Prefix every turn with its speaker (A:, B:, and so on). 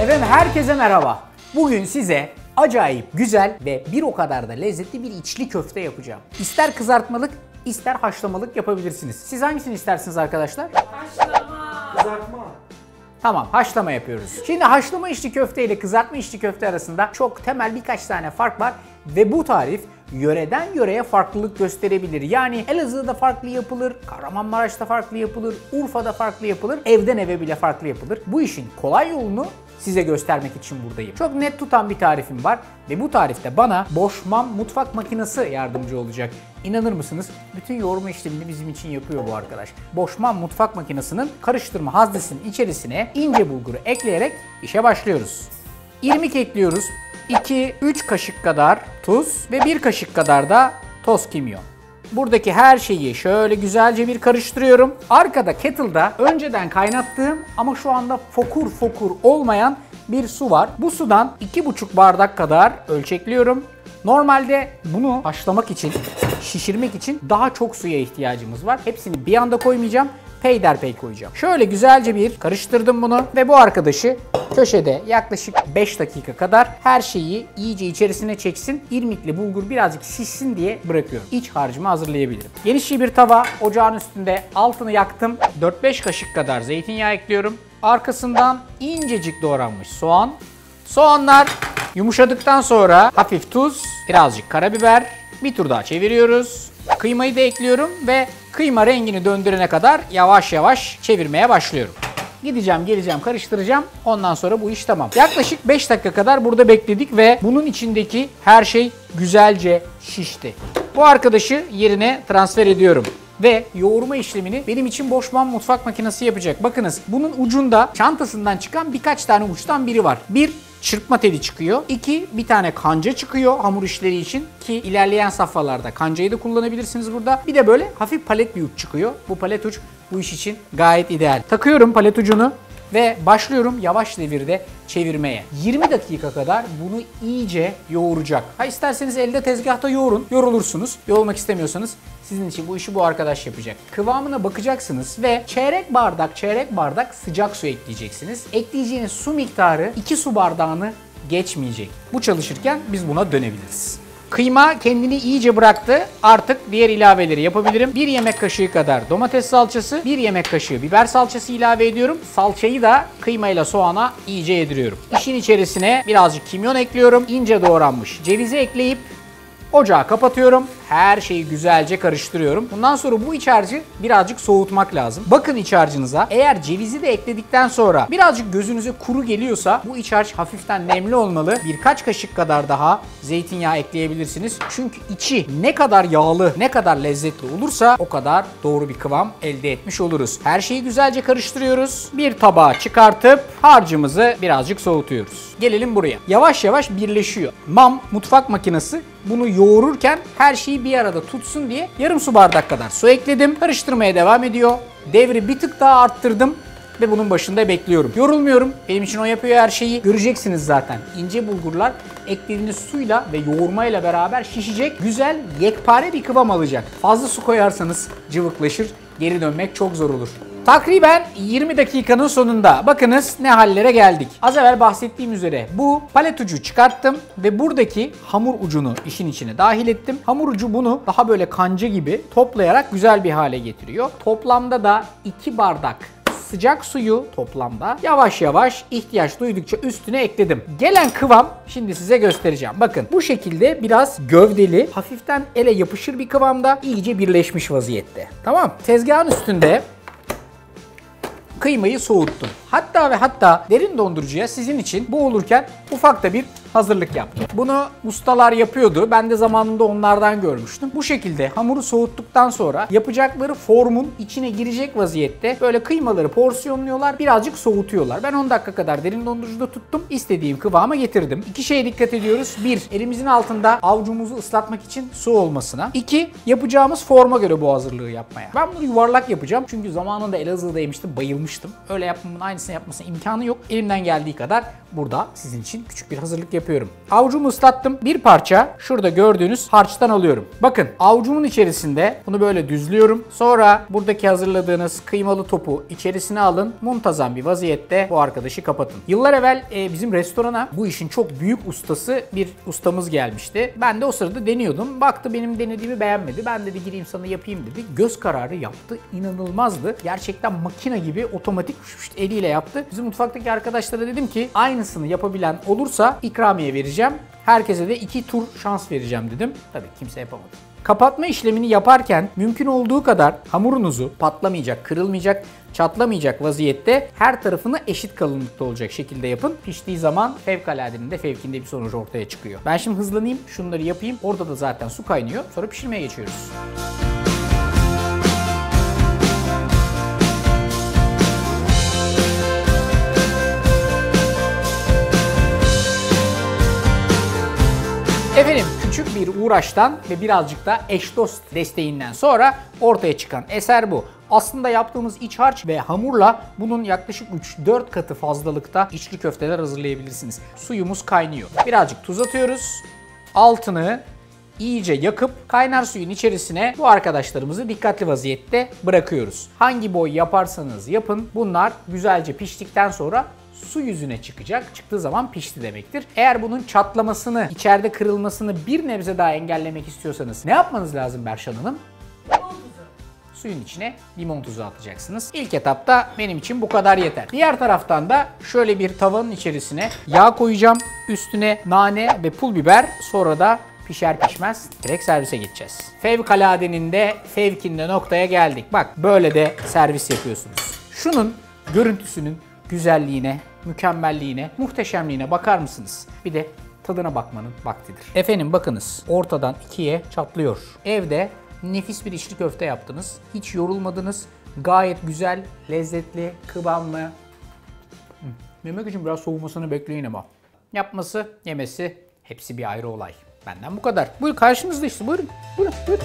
A: Efendim herkese merhaba. Bugün size acayip güzel ve bir o kadar da lezzetli bir içli köfte yapacağım. İster kızartmalık, ister haşlamalık yapabilirsiniz. Siz hangisini istersiniz arkadaşlar?
B: Haşlama.
C: Kızartma.
A: Tamam, haşlama yapıyoruz. Şimdi haşlama içli köfte ile kızartma içli köfte arasında çok temel birkaç tane fark var ve bu tarif yöreden yöreye farklılık gösterebilir. Yani Elazığ'da farklı yapılır, Kahramanmaraş'ta farklı yapılır, Urfa'da farklı yapılır, evden eve bile farklı yapılır. Bu işin kolay yolunu size göstermek için buradayım. Çok net tutan bir tarifim var ve bu tarifte bana Boschmann mutfak makinesi yardımcı olacak. İnanır mısınız? Bütün yoğurma işlemini bizim için yapıyor bu arkadaş. Boschmann mutfak makinesinin karıştırma haznesinin içerisine ince bulguru ekleyerek işe başlıyoruz. İrmik ekliyoruz. 2-3 kaşık kadar tuz ve 1 kaşık kadar da toz kimyon. Buradaki her şeyi şöyle güzelce bir karıştırıyorum. Arkada kettle'da önceden kaynattığım ama şu anda fokur fokur olmayan bir su var. Bu sudan 2,5 bardak kadar ölçekliyorum. Normalde bunu haşlamak için, şişirmek için daha çok suya ihtiyacımız var. Hepsini bir anda koymayacağım. Peyderpey koyacağım. Şöyle güzelce bir karıştırdım bunu ve bu arkadaşı köşede yaklaşık 5 dakika kadar her şeyi iyice içerisine çeksin. İrmikli bulgur birazcık şişsin diye bırakıyorum. İç harcımı hazırlayabilirim. Genişçe bir tava, ocağın üstünde altını yaktım. 4-5 kaşık kadar zeytinyağı ekliyorum. Arkasından incecik doğranmış soğan. Soğanlar yumuşadıktan sonra hafif tuz, birazcık karabiber, bir tur daha çeviriyoruz. Kıymayı da ekliyorum ve kıyma rengini döndürene kadar yavaş yavaş çevirmeye başlıyorum. Gideceğim, geleceğim, karıştıracağım. Ondan sonra bu iş tamam. Yaklaşık 5 dakika kadar burada bekledik ve bunun içindeki her şey güzelce şişti. Bu arkadaşı yerine transfer ediyorum. Ve yoğurma işlemini benim için Boschmann mutfak makinesi yapacak. Bakınız bunun ucunda çantasından çıkan birkaç tane uçtan biri var. Bir çırpma teli çıkıyor. 2 bir tane kanca çıkıyor hamur işleri için ki ilerleyen safhalarda kancayı da kullanabilirsiniz burada. Bir de böyle hafif palet bir uç çıkıyor. Bu palet uç bu iş için gayet ideal. Takıyorum palet ucunu ve başlıyorum yavaş devirde çevirmeye. 20 dakika kadar bunu iyice yoğuracak. Ha isterseniz elde tezgahta yoğurun. Yorulursunuz. Yoğurmak istemiyorsanız sizin için bu işi bu arkadaş yapacak. Kıvamına bakacaksınız ve çeyrek bardak sıcak su ekleyeceksiniz. Ekleyeceğiniz su miktarı 2 su bardağını geçmeyecek. Bu çalışırken biz buna dönebiliriz. Kıyma kendini iyice bıraktı. Artık diğer ilaveleri yapabilirim. 1 yemek kaşığı kadar domates salçası, 1 yemek kaşığı biber salçası ilave ediyorum. Salçayı da kıymayla soğana iyice yediriyorum. İşin içerisine birazcık kimyon ekliyorum. İnce doğranmış cevizi ekleyip ocağı kapatıyorum. Her şeyi güzelce karıştırıyorum. Bundan sonra bu iç harcı birazcık soğutmak lazım. Bakın iç harcınıza. Eğer cevizi de ekledikten sonra birazcık gözünüze kuru geliyorsa bu iç harç hafiften nemli olmalı. Birkaç kaşık kadar daha zeytinyağı ekleyebilirsiniz. Çünkü içi ne kadar yağlı, ne kadar lezzetli olursa o kadar doğru bir kıvam elde etmiş oluruz. Her şeyi güzelce karıştırıyoruz. Bir tabağa çıkartıp harcımızı birazcık soğutuyoruz. Gelelim buraya. Yavaş yavaş birleşiyor. MAM mutfak makinesi bunu yoğururken her şeyi bir arada tutsun diye yarım su bardak kadar su ekledim. Karıştırmaya devam ediyor. Devri bir tık daha arttırdım ve bunun başında bekliyorum. Yorulmuyorum. Benim için o yapıyor her şeyi. Göreceksiniz zaten. İnce bulgurlar eklediğiniz suyla ve yoğurmayla beraber şişecek. Güzel, yekpare bir kıvam alacak. Fazla su koyarsanız cıvıklaşır. Geri dönmek çok zor olur. Takriben 20 dakikanın sonunda bakınız ne hallere geldik. Az evvel bahsettiğim üzere bu palet ucu çıkarttım ve buradaki hamur ucunu işin içine dahil ettim. Hamur ucu bunu daha böyle kanca gibi toplayarak güzel bir hale getiriyor. Toplamda da 2 bardak sıcak suyu toplamda yavaş yavaş ihtiyaç duydukça üstüne ekledim. Gelen kıvam şimdi size göstereceğim. Bakın bu şekilde biraz gövdeli, hafiften ele yapışır bir kıvamda iyice birleşmiş vaziyette. Tamam. Tezgahın üstünde kıymayı soğuttum. Hatta ve hatta derin dondurucuya sizin için bu olurken ufak da bir hazırlık yaptım. Bunu ustalar yapıyordu. Ben de zamanında onlardan görmüştüm. Bu şekilde hamuru soğuttuktan sonra yapacakları formun içine girecek vaziyette böyle kıymaları porsiyonluyorlar. Birazcık soğutuyorlar. Ben 10 dakika kadar derin dondurucuda tuttum. İstediğim kıvama getirdim. 2 şeye dikkat ediyoruz. 1. Elimizin altında avucumuzu ıslatmak için su olmasına. 2. Yapacağımız forma göre bu hazırlığı yapmaya. Ben bunu yuvarlak yapacağım. Çünkü zamanında Elazığ'da yemiştim. Bayılmıştım. Öyle yapmamın aynı aynısını yapmasına imkanı yok. Elimden geldiği kadar burada sizin için küçük bir hazırlık yapıyorum. Avucumu ıslattım. Bir parça şurada gördüğünüz harçtan alıyorum. Bakın avucumun içerisinde bunu böyle düzlüyorum. Sonra buradaki hazırladığınız kıymalı topu içerisine alın. Muntazam bir vaziyette bu arkadaşı kapatın. Yıllar evvel bizim restorana bu işin çok büyük ustası bir ustamız gelmişti. Ben de o sırada deniyordum. Baktı benim denediğimi beğenmedi. Ben dedi gireyim sana yapayım dedi. Göz kararı yaptı. İnanılmazdı. Gerçekten makine gibi otomatik eliyle yaptı. Bizim mutfaktaki arkadaşlara dedim ki aynısını yapabilen olursa ikramiye vereceğim. Herkese de 2 tur şans vereceğim dedim. Tabii kimse yapamadı. Kapatma işlemini yaparken mümkün olduğu kadar hamurunuzu patlamayacak, kırılmayacak, çatlamayacak vaziyette her tarafını eşit kalınlıkta olacak şekilde yapın. Piştiği zaman fevkaladenin de fevkinde bir sonuç ortaya çıkıyor. Ben şimdi hızlanayım, şunları yapayım. Orada da zaten su kaynıyor. Sonra pişirmeye geçiyoruz. Efendim küçük bir uğraştan ve birazcık da eş dost desteğinden sonra ortaya çıkan eser bu. Aslında yaptığımız iç harç ve hamurla bunun yaklaşık 3-4 katı fazlalıkta içli köfteler hazırlayabilirsiniz. Suyumuz kaynıyor. Birazcık tuz atıyoruz. Altını iyice yakıp kaynar suyun içerisine bu arkadaşlarımızı dikkatli vaziyette bırakıyoruz. Hangi boy yaparsanız yapın bunlar güzelce piştikten sonra su yüzüne çıkacak. Çıktığı zaman pişti demektir. Eğer bunun çatlamasını, içeride kırılmasını bir nebze daha engellemek istiyorsanız ne yapmanız lazım Berşan Hanım? Suyun içine limon tuzu atacaksınız. İlk etapta benim için bu kadar yeter. Diğer taraftan da şöyle bir tavanın içerisine yağ koyacağım. Üstüne nane ve pul biber. Sonra da pişer pişmez direkt servise geçeceğiz. Fevkaladenin de fevkinde noktaya geldik. Bak böyle de servis yapıyorsunuz. Şunun görüntüsünün güzelliğine, mükemmelliğine, muhteşemliğine bakar mısınız? Bir de tadına bakmanın vaktidir. Efendim bakınız ortadan ikiye çatlıyor. Evde nefis bir içli köfte yaptınız. Hiç yorulmadınız. Gayet güzel, lezzetli, kıvamlı. Yemek için biraz soğumasını bekleyin ama. Yapması, yemesi hepsi bir ayrı olay. Benden bu kadar. Buyurun karşınızda işte. Buyurun. Buyurun. Buyurun.